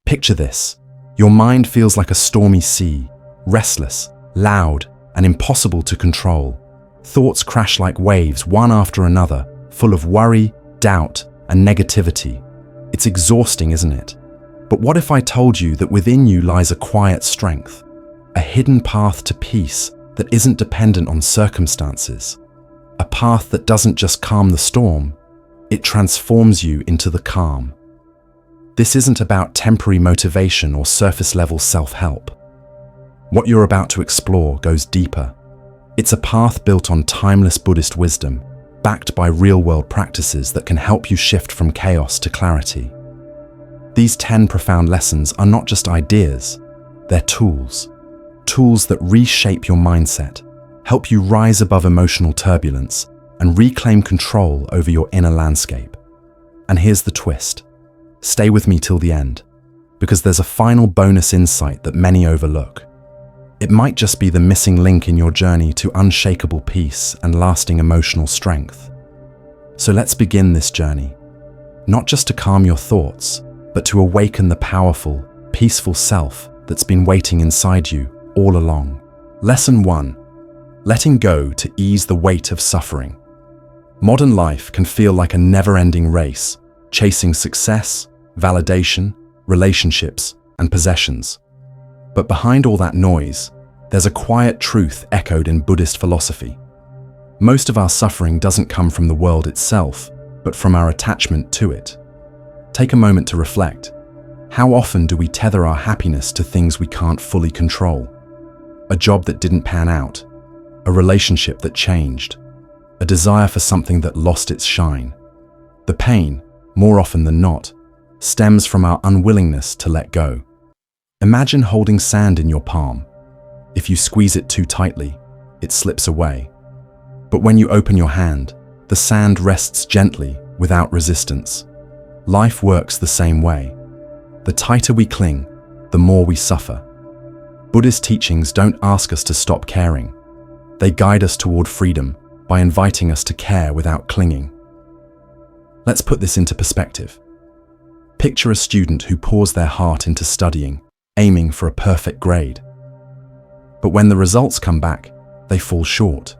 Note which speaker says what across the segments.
Speaker 1: Picture this. Your mind feels like a stormy sea, restless, loud, and impossible to control. Thoughts crash like waves, one after another, full of worry, doubt, and negativity. It's exhausting, isn't it? But what if I told you that within you lies a quiet strength, a hidden path to peace that isn't dependent on circumstances, a path that doesn't just calm the storm, it transforms you into the calm. This isn't about temporary motivation or surface-level self-help. What you're about to explore goes deeper. It's a path built on timeless Buddhist wisdom, backed by real-world practices that can help you shift from chaos to clarity. These 10 profound lessons are not just ideas, they're tools. Tools that reshape your mindset, help you rise above emotional turbulence, and reclaim control over your inner landscape. And here's the twist. Stay with me till the end, because there's a final bonus insight that many overlook. It might just be the missing link in your journey to unshakable peace and lasting emotional strength. So let's begin this journey, not just to calm your thoughts, but to awaken the powerful, peaceful self that's been waiting inside you all along. Lesson 1. Letting go to ease the weight of suffering. Modern life can feel like a never-ending race, chasing success, validation, relationships, and possessions. But behind all that noise, there's a quiet truth echoed in Buddhist philosophy. Most of our suffering doesn't come from the world itself, but from our attachment to it. Take a moment to reflect. How often do we tether our happiness to things we can't fully control? A job that didn't pan out, a relationship that changed, a desire for something that lost its shine. The pain, more often than not, stems from our unwillingness to let go. Imagine holding sand in your palm. If you squeeze it too tightly, it slips away. But when you open your hand, the sand rests gently, without resistance. Life works the same way. The tighter we cling, the more we suffer. Buddhist teachings don't ask us to stop caring. They guide us toward freedom by inviting us to care without clinging. Let's put this into perspective. Picture a student who pours their heart into studying, aiming for a perfect grade. But when the results come back, they fall short.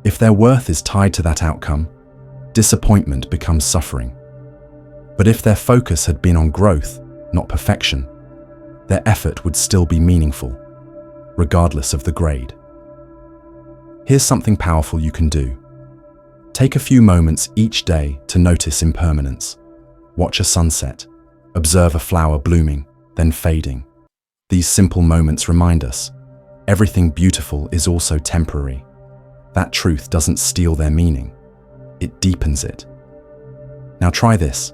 Speaker 1: If their worth is tied to that outcome, disappointment becomes suffering. But if their focus had been on growth, not perfection, their effort would still be meaningful, regardless of the grade. Here's something powerful you can do. Take a few moments each day to notice impermanence. Watch a sunset, observe a flower blooming, then fading. These simple moments remind us, everything beautiful is also temporary. That truth doesn't steal their meaning, it deepens it. Now try this.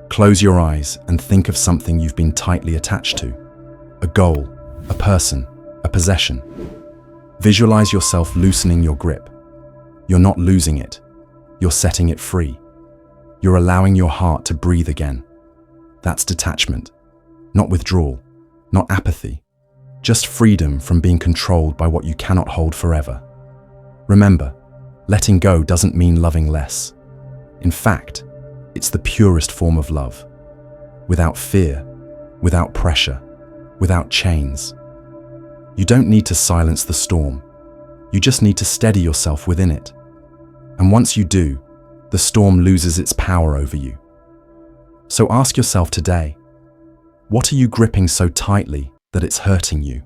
Speaker 1: Close your eyes and think of something you've been tightly attached to. A goal, a person, a possession. Visualize yourself loosening your grip. You're not losing it, you're setting it free. You're allowing your heart to breathe again. That's detachment, not withdrawal, not apathy, just freedom from being controlled by what you cannot hold forever. Remember, letting go doesn't mean loving less. In fact, it's the purest form of love. Without fear, without pressure, without chains. You don't need to silence the storm. You just need to steady yourself within it. And once you do, the storm loses its power over you. So ask yourself today, what are you gripping so tightly that it's hurting you?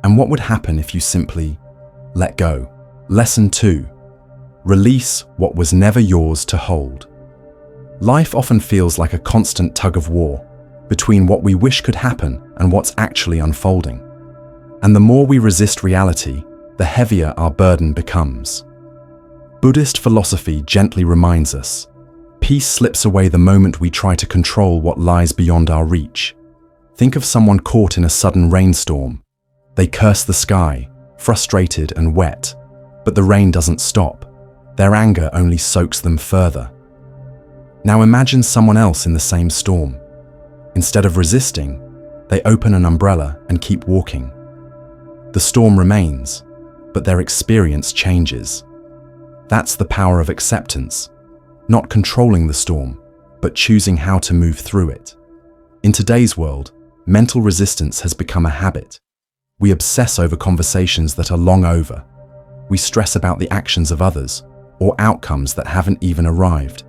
Speaker 1: And what would happen if you simply let go? Lesson 2. Release what was never yours to hold. Life often feels like a constant tug of war between what we wish could happen and what's actually unfolding. And the more we resist reality, the heavier our burden becomes. Buddhist philosophy gently reminds us, peace slips away the moment we try to control what lies beyond our reach. Think of someone caught in a sudden rainstorm. They curse the sky, frustrated and wet, but the rain doesn't stop. Their anger only soaks them further. Now imagine someone else in the same storm. Instead of resisting, they open an umbrella and keep walking. The storm remains, but their experience changes. That's the power of acceptance, not controlling the storm, but choosing how to move through it. In today's world, mental resistance has become a habit. We obsess over conversations that are long over. We stress about the actions of others or outcomes that haven't even arrived.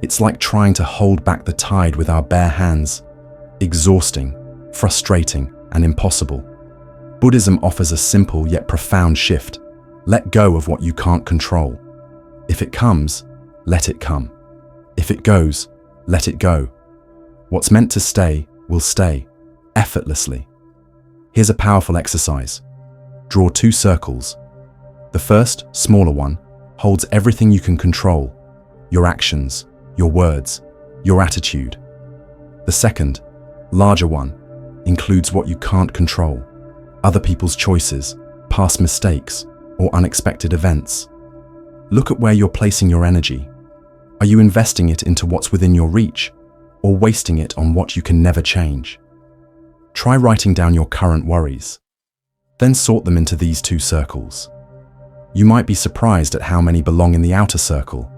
Speaker 1: It's like trying to hold back the tide with our bare hands. Exhausting, frustrating, and impossible. Buddhism offers a simple yet profound shift. Let go of what you can't control. If it comes, let it come. If it goes, let it go. What's meant to stay will stay, effortlessly. Here's a powerful exercise. Draw 2 circles. The first, smaller one, holds everything you can control: your actions, your words, your attitude. The second, larger one, includes what you can't control: other people's choices, past mistakes, or unexpected events. Look at where you're placing your energy. Are you investing it into what's within your reach, or wasting it on what you can never change? Try writing down your current worries. Then sort them into these 2 circles. You might be surprised at how many belong in the outer circle.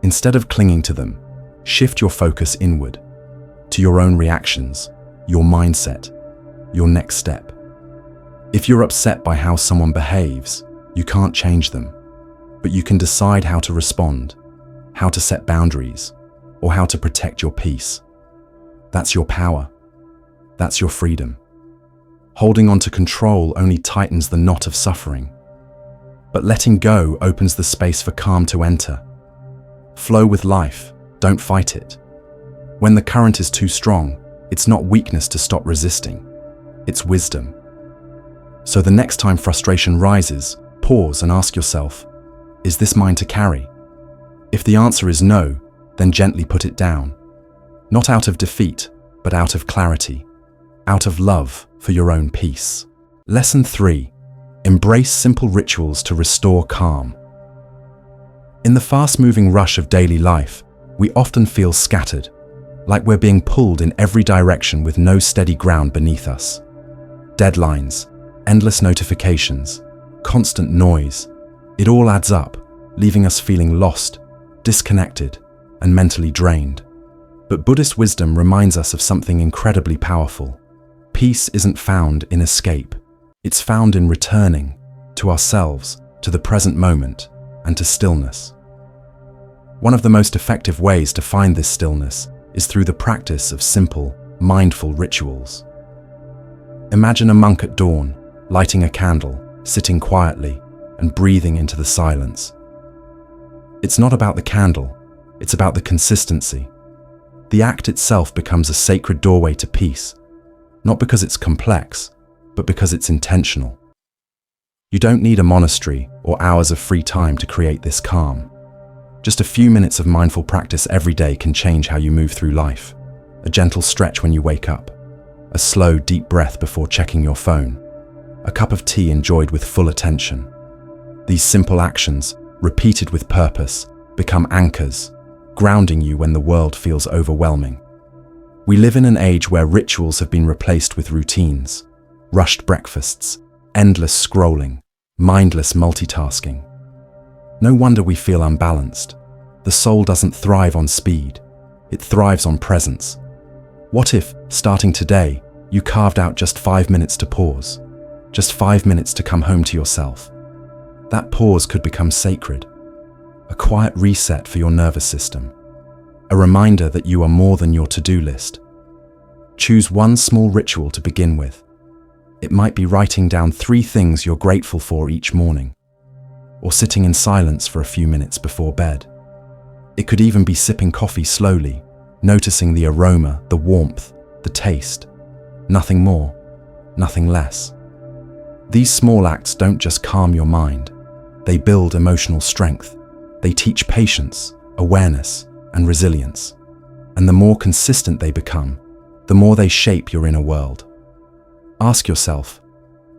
Speaker 1: Instead of clinging to them, shift your focus inward, to your own reactions, your mindset, your next step. If you're upset by how someone behaves, you can't change them, but you can decide how to respond, how to set boundaries, or how to protect your peace. That's your power. That's your freedom. Holding on to control only tightens the knot of suffering. But letting go opens the space for calm to enter. Flow with life, don't fight it. When the current is too strong, it's not weakness to stop resisting. It's wisdom. So the next time frustration rises, pause and ask yourself, is this mine to carry? If the answer is no, then gently put it down. Not out of defeat, but out of clarity, out of love for your own peace. Lesson 3. Embrace simple rituals to restore calm. In the fast-moving rush of daily life, we often feel scattered, like we're being pulled in every direction with no steady ground beneath us. Deadlines, endless notifications, constant noise, it all adds up, leaving us feeling lost, disconnected, and mentally drained. But Buddhist wisdom reminds us of something incredibly powerful. Peace isn't found in escape. It's found in returning to ourselves, to the present moment, and to stillness. One of the most effective ways to find this stillness is through the practice of simple, mindful rituals. Imagine a monk at dawn, lighting a candle, sitting quietly, and breathing into the silence. It's not about the candle, it's about the consistency. The act itself becomes a sacred doorway to peace, not because it's complex, but because it's intentional. You don't need a monastery or hours of free time to create this calm. Just a few minutes of mindful practice every day can change how you move through life. A gentle stretch when you wake up, a slow, deep breath before checking your phone, a cup of tea enjoyed with full attention. These simple actions, repeated with purpose, become anchors, grounding you when the world feels overwhelming. We live in an age where rituals have been replaced with routines, rushed breakfasts, endless scrolling, mindless multitasking. No wonder we feel unbalanced. The soul doesn't thrive on speed, it thrives on presence. What if, starting today, you carved out just 5 minutes to pause, just 5 minutes to come home to yourself? That pause could become sacred, a quiet reset for your nervous system, a reminder that you are more than your to-do list. Choose one small ritual to begin with. It might be writing down 3 things you're grateful for each morning, or sitting in silence for a few minutes before bed. It could even be sipping coffee slowly, noticing the aroma, the warmth, the taste. Nothing more, nothing less. These small acts don't just calm your mind, they build emotional strength. They teach patience, awareness, and resilience. And the more consistent they become, the more they shape your inner world. Ask yourself,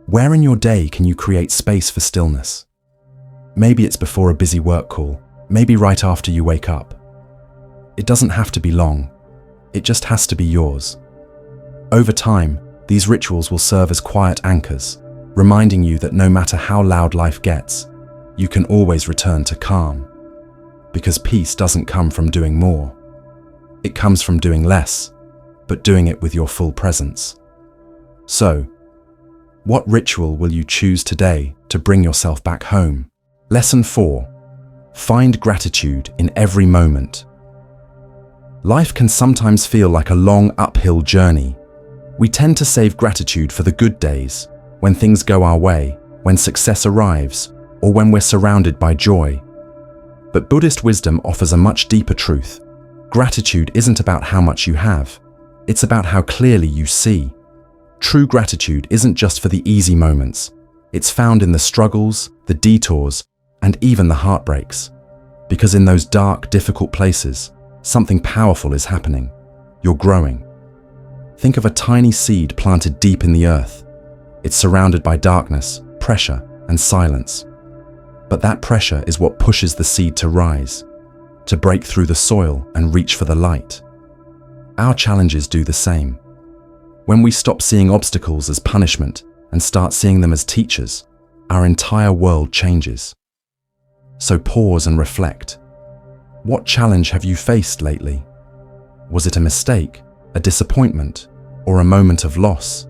Speaker 1: where in your day can you create space for stillness? Maybe it's before a busy work call, maybe right after you wake up. It doesn't have to be long, it just has to be yours. Over time, these rituals will serve as quiet anchors, reminding you that no matter how loud life gets, you can always return to calm. Because peace doesn't come from doing more. It comes from doing less, but doing it with your full presence. So, what ritual will you choose today to bring yourself back home? Lesson 4. Find gratitude in every moment. Life can sometimes feel like a long uphill journey. We tend to save gratitude for the good days, when things go our way, when success arrives, or when we're surrounded by joy. But Buddhist wisdom offers a much deeper truth. Gratitude isn't about how much you have. It's about how clearly you see. True gratitude isn't just for the easy moments. It's found in the struggles, the detours, and even the heartbreaks. Because in those dark, difficult places, something powerful is happening. You're growing. Think of a tiny seed planted deep in the earth. It's surrounded by darkness, pressure, and silence. But that pressure is what pushes the seed to rise, to break through the soil and reach for the light. Our challenges do the same. When we stop seeing obstacles as punishment and start seeing them as teachers, our entire world changes. So pause and reflect. What challenge have you faced lately? Was it a mistake, a disappointment, or a moment of loss?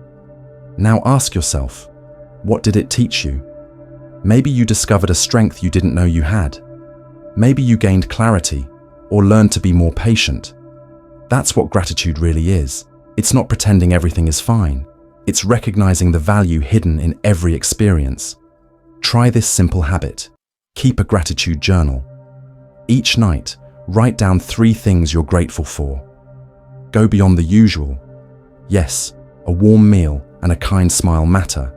Speaker 1: Now ask yourself, what did it teach you? Maybe you discovered a strength you didn't know you had. Maybe you gained clarity or learned to be more patient. That's what gratitude really is. It's not pretending everything is fine. It's recognizing the value hidden in every experience. Try this simple habit. Keep a gratitude journal. Each night, write down 3 things you're grateful for. Go beyond the usual. Yes, a warm meal and a kind smile matter,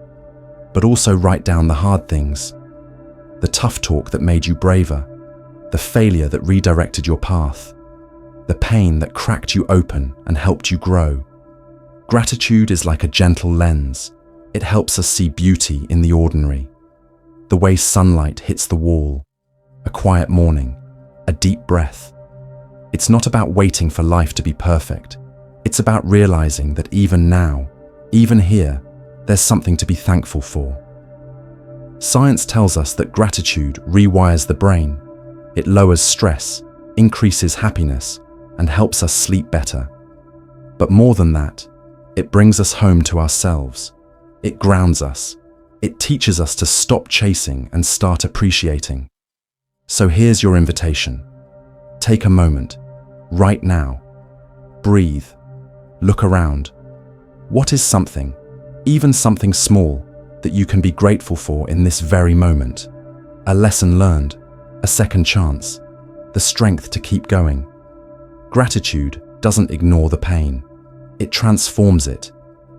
Speaker 1: but also write down the hard things. The tough talk that made you braver, the failure that redirected your path, the pain that cracked you open and helped you grow. Gratitude is like a gentle lens. It helps us see beauty in the ordinary. The way sunlight hits the wall, a quiet morning, a deep breath. It's not about waiting for life to be perfect. It's about realizing that even now, even here, there's something to be thankful for. Science tells us that gratitude rewires the brain. It lowers stress, increases happiness, and helps us sleep better. But more than that, it brings us home to ourselves. It grounds us. It teaches us to stop chasing and start appreciating. So here's your invitation. Take a moment, right now. Breathe. Look around. What is something, even something small, that you can be grateful for in this very moment? A lesson learned, a second chance, the strength to keep going. Gratitude doesn't ignore the pain. It transforms it.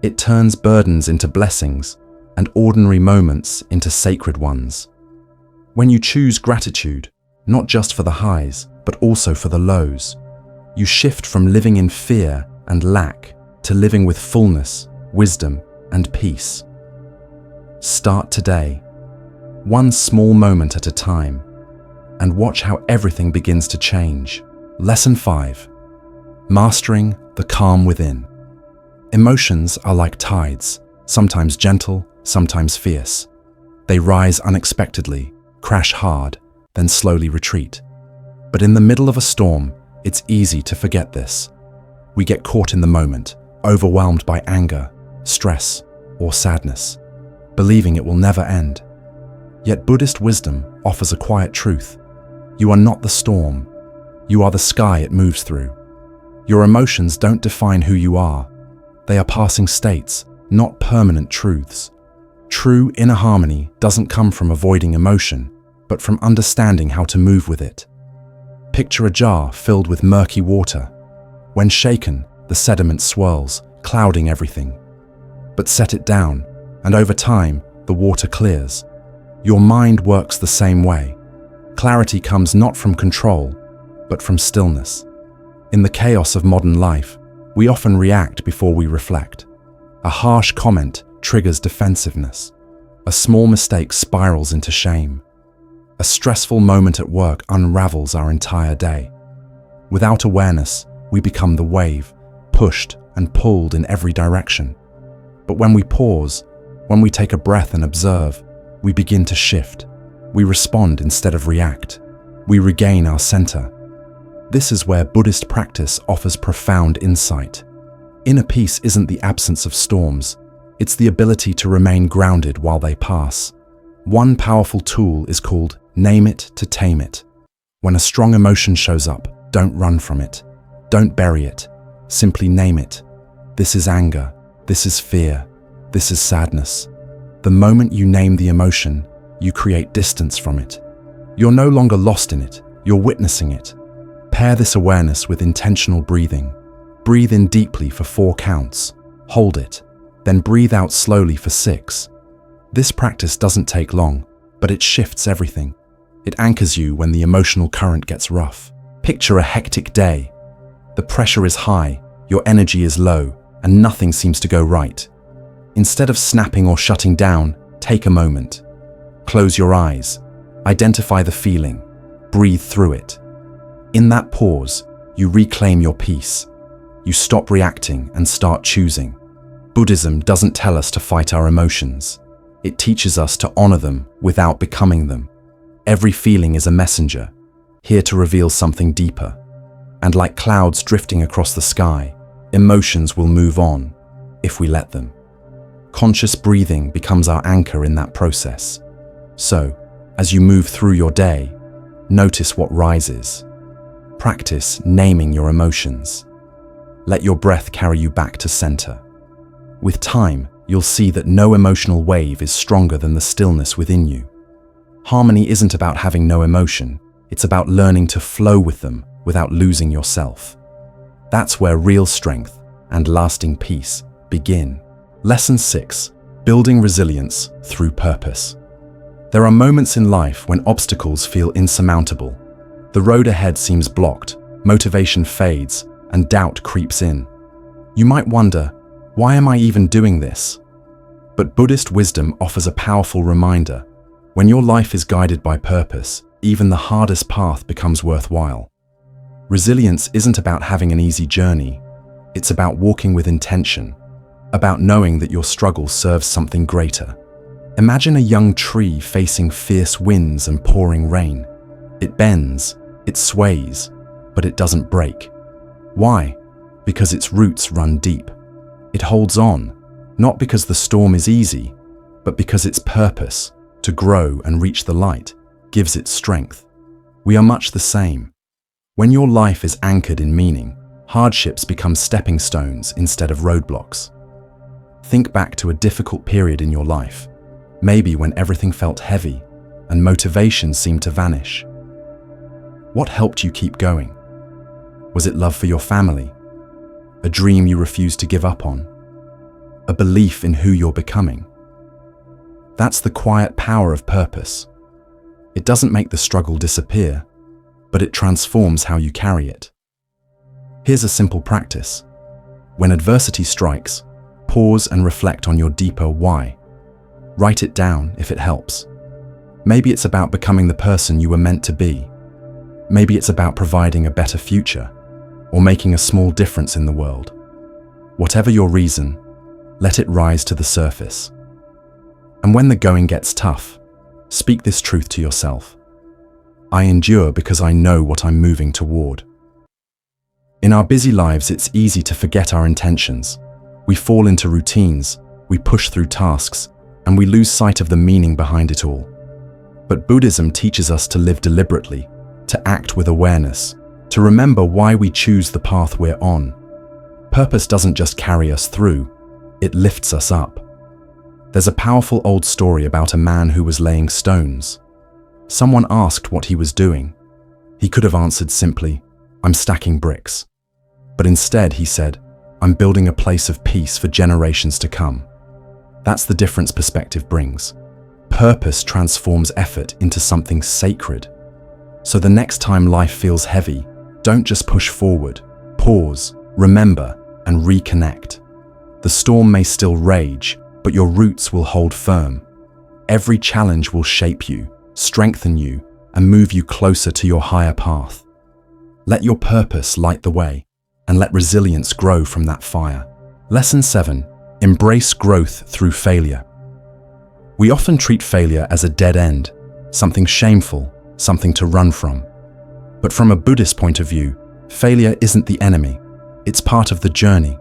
Speaker 1: It turns burdens into blessings and ordinary moments into sacred ones. When you choose gratitude, not just for the highs, but also for the lows, you shift from living in fear and lack to living with fullness, wisdom, and peace. Start today, one small moment at a time, and watch how everything begins to change. Lesson 5. Mastering the calm within. Emotions are like tides, sometimes gentle, sometimes fierce. They rise unexpectedly, crash hard, then slowly retreat. But in the middle of a storm, it's easy to forget this. We get caught in the moment, overwhelmed by anger, stress, or sadness, believing it will never end. Yet Buddhist wisdom offers a quiet truth. You are not the storm. You are the sky it moves through. Your emotions don't define who you are. They are passing states, not permanent truths. True inner harmony doesn't come from avoiding emotion, but from understanding how to move with it. Picture a jar filled with murky water. When shaken, the sediment swirls, clouding everything. But set it down, and over time, the water clears. Your mind works the same way. Clarity comes not from control, but from stillness. In the chaos of modern life, we often react before we reflect. A harsh comment triggers defensiveness. A small mistake spirals into shame. A stressful moment at work unravels our entire day. Without awareness, we become the wave, pushed and pulled in every direction. But when we pause, when we take a breath and observe, we begin to shift. We respond instead of react. We regain our center. This is where Buddhist practice offers profound insight. Inner peace isn't the absence of storms, it's the ability to remain grounded while they pass. One powerful tool is called name it to tame it. When a strong emotion shows up, don't run from it. Don't bury it. Simply name it. This is anger. This is fear. This is sadness. The moment you name the emotion, you create distance from it. You're no longer lost in it. You're witnessing it. Pair this awareness with intentional breathing. Breathe in deeply for 4 counts. Hold it. Then breathe out slowly for 6. This practice doesn't take long, but it shifts everything. It anchors you when the emotional current gets rough. Picture a hectic day. The pressure is high, your energy is low, and nothing seems to go right. Instead of snapping or shutting down, take a moment. Close your eyes. Identify the feeling. Breathe through it. In that pause, you reclaim your peace. You stop reacting and start choosing. Buddhism doesn't tell us to fight our emotions. It teaches us to honor them without becoming them. Every feeling is a messenger, here to reveal something deeper. And like clouds drifting across the sky, emotions will move on, if we let them. Conscious breathing becomes our anchor in that process. So, as you move through your day, notice what rises. Practice naming your emotions. Let your breath carry you back to center. With time, you'll see that no emotional wave is stronger than the stillness within you. Harmony isn't about having no emotion, it's about learning to flow with them without losing yourself. That's where real strength and lasting peace begin. Lesson 6. Building resilience through purpose. There are moments in life when obstacles feel insurmountable. The road ahead seems blocked, motivation fades, and doubt creeps in. You might wonder, why am I even doing this? But Buddhist wisdom offers a powerful reminder. When your life is guided by purpose, even the hardest path becomes worthwhile. Resilience isn't about having an easy journey. It's about walking with intention, about knowing that your struggle serves something greater. Imagine a young tree facing fierce winds and pouring rain. It bends, it sways, but it doesn't break. Why? Because its roots run deep. It holds on, not because the storm is easy, but because its purpose, to grow and reach the light, gives it strength. We are much the same. When your life is anchored in meaning, hardships become stepping stones instead of roadblocks. Think back to a difficult period in your life, maybe when everything felt heavy and motivation seemed to vanish. What helped you keep going? Was it love for your family? A dream you refused to give up on? A belief in who you're becoming? That's the quiet power of purpose. It doesn't make the struggle disappear, but it transforms how you carry it. Here's a simple practice. When adversity strikes, pause and reflect on your deeper why. Write it down if it helps. Maybe it's about becoming the person you were meant to be. Maybe it's about providing a better future, or making a small difference in the world. Whatever your reason, let it rise to the surface. And when the going gets tough, speak this truth to yourself. I endure because I know what I'm moving toward. In our busy lives, it's easy to forget our intentions. We fall into routines, we push through tasks, and we lose sight of the meaning behind it all. But Buddhism teaches us to live deliberately, to act with awareness, to remember why we choose the path we're on. Purpose doesn't just carry us through, it lifts us up. There's a powerful old story about a man who was laying stones. Someone asked what he was doing. He could have answered simply, I'm stacking bricks. But instead he said, I'm building a place of peace for generations to come. That's the difference perspective brings. Purpose transforms effort into something sacred. So the next time life feels heavy, don't just push forward. Pause, remember, and reconnect. The storm may still rage, but your roots will hold firm. Every challenge will shape you, strengthen you, and move you closer to your higher path. Let your purpose light the way, and let resilience grow from that fire. Lesson 7. Embrace growth through failure. We often treat failure as a dead end, something shameful, something to run from. But from a Buddhist point of view, failure isn't the enemy, it's part of the journey.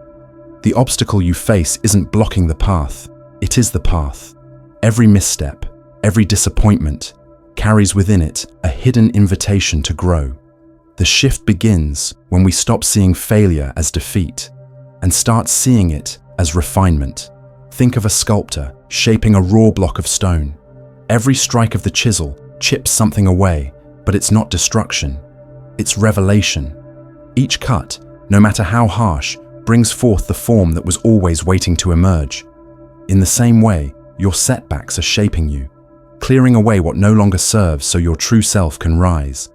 Speaker 1: The obstacle you face isn't blocking the path, it is the path. Every misstep, every disappointment, carries within it a hidden invitation to grow. The shift begins when we stop seeing failure as defeat and start seeing it as refinement. Think of a sculptor shaping a raw block of stone. Every strike of the chisel chips something away, but it's not destruction, it's revelation. Each cut, no matter how harsh, brings forth the form that was always waiting to emerge. In the same way, your setbacks are shaping you, clearing away what no longer serves so your true self can rise.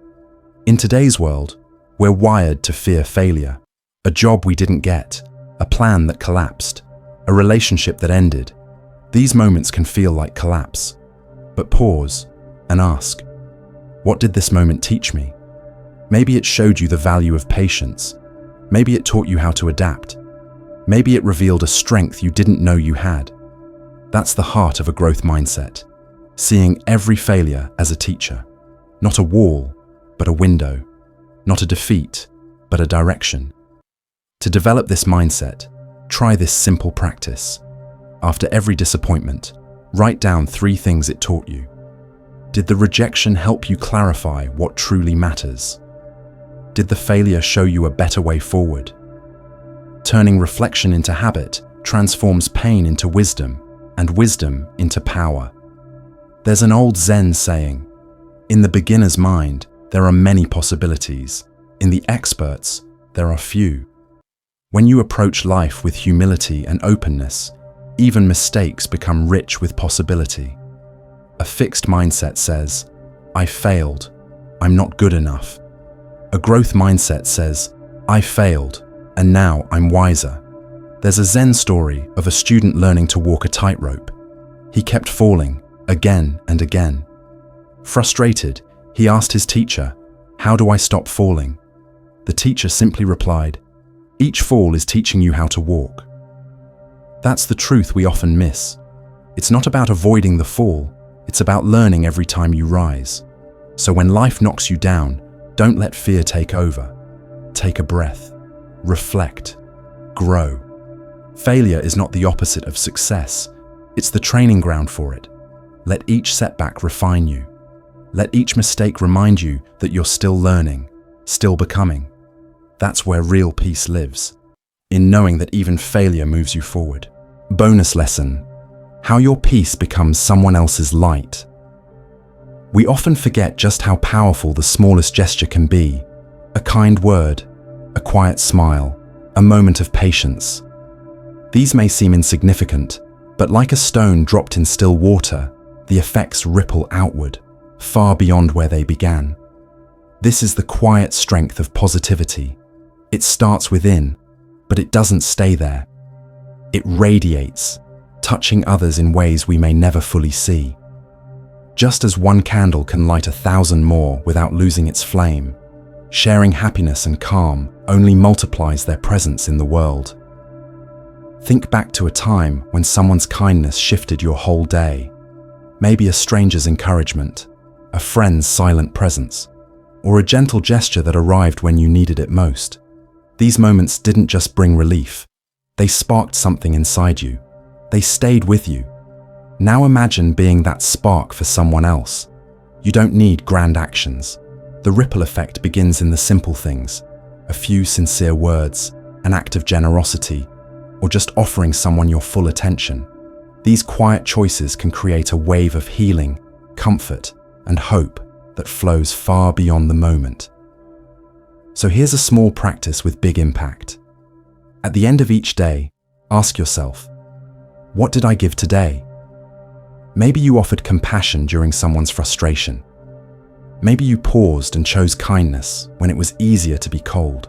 Speaker 1: In today's world, we're wired to fear failure. A job we didn't get, a plan that collapsed, a relationship that ended. These moments can feel like collapse. But pause and ask, what did this moment teach me? Maybe it showed you the value of patience. Maybe it taught you how to adapt. Maybe it revealed a strength you didn't know you had. That's the heart of a growth mindset, seeing every failure as a teacher, not a wall, but a window, not a defeat, but a direction. To develop this mindset, try this simple practice. After every disappointment, write down 3 things it taught you. Did the rejection help you clarify what truly matters? Did the failure show you a better way forward? Turning reflection into habit transforms pain into wisdom, and wisdom into power. There's an old Zen saying, in the beginner's mind, there are many possibilities. In the expert's, there are few. When you approach life with humility and openness, even mistakes become rich with possibility. A fixed mindset says, I failed, I'm not good enough. A growth mindset says, I failed, and now I'm wiser. There's a Zen story of a student learning to walk a tightrope. He kept falling, again and again. Frustrated, he asked his teacher, how do I stop falling? The teacher simply replied, each fall is teaching you how to walk. That's the truth we often miss. It's not about avoiding the fall, it's about learning every time you rise. So when life knocks you down, don't let fear take over. Take a breath, reflect, grow. Failure is not the opposite of success, it's the training ground for it. Let each setback refine you. Let each mistake remind you that you're still learning, still becoming. That's where real peace lives, in knowing that even failure moves you forward. Bonus lesson: how your peace becomes someone else's light. We often forget just how powerful the smallest gesture can be. A kind word, a quiet smile, a moment of patience. These may seem insignificant, but like a stone dropped in still water, the effects ripple outward, far beyond where they began. This is the quiet strength of positivity. It starts within, but it doesn't stay there. It radiates, touching others in ways we may never fully see. Just as one candle can light 1,000 more without losing its flame, sharing happiness and calm only multiplies their presence in the world. Think back to a time when someone's kindness shifted your whole day. Maybe a stranger's encouragement, a friend's silent presence, or a gentle gesture that arrived when you needed it most. These moments didn't just bring relief. They sparked something inside you. They stayed with you. Now imagine being that spark for someone else. You don't need grand actions. The ripple effect begins in the simple things: a few sincere words, an act of generosity, or just offering someone your full attention. These quiet choices can create a wave of healing, comfort, and hope that flows far beyond the moment. So here's a small practice with big impact. At the end of each day, ask yourself, what did I give today? Maybe you offered compassion during someone's frustration. Maybe you paused and chose kindness when it was easier to be cold.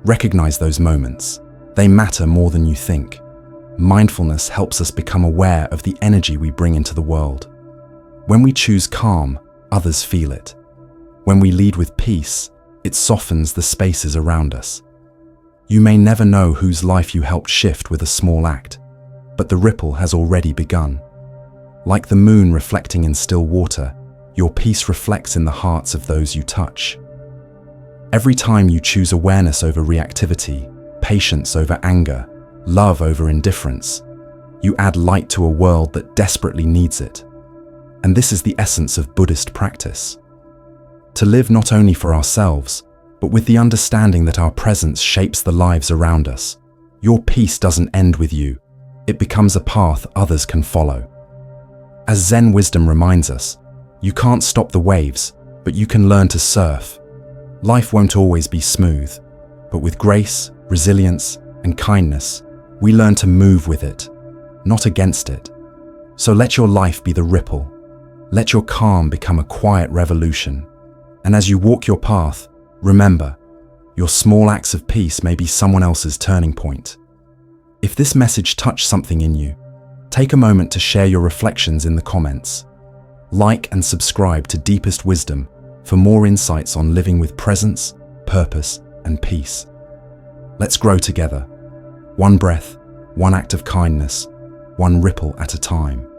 Speaker 1: Recognize those moments. They matter more than you think. Mindfulness helps us become aware of the energy we bring into the world. When we choose calm, others feel it. When we lead with peace, it softens the spaces around us. You may never know whose life you helped shift with a small act, but the ripple has already begun. Like the moon reflecting in still water, your peace reflects in the hearts of those you touch. Every time you choose awareness over reactivity, patience over anger, love over indifference. You add light to a world that desperately needs it. And this is the essence of Buddhist practice. To live not only for ourselves, but with the understanding that our presence shapes the lives around us. Your peace doesn't end with you. It becomes a path others can follow. As Zen wisdom reminds us, you can't stop the waves, but you can learn to surf. Life won't always be smooth, but with grace, resilience, and kindness, we learn to move with it, not against it. So let your life be the ripple. Let your calm become a quiet revolution. And as you walk your path, remember, your small acts of peace may be someone else's turning point. If this message touched something in you, take a moment to share your reflections in the comments. Like and subscribe to Deepest Wisdom for more insights on living with presence, purpose, and peace. Let's grow together. One breath, one act of kindness, one ripple at a time.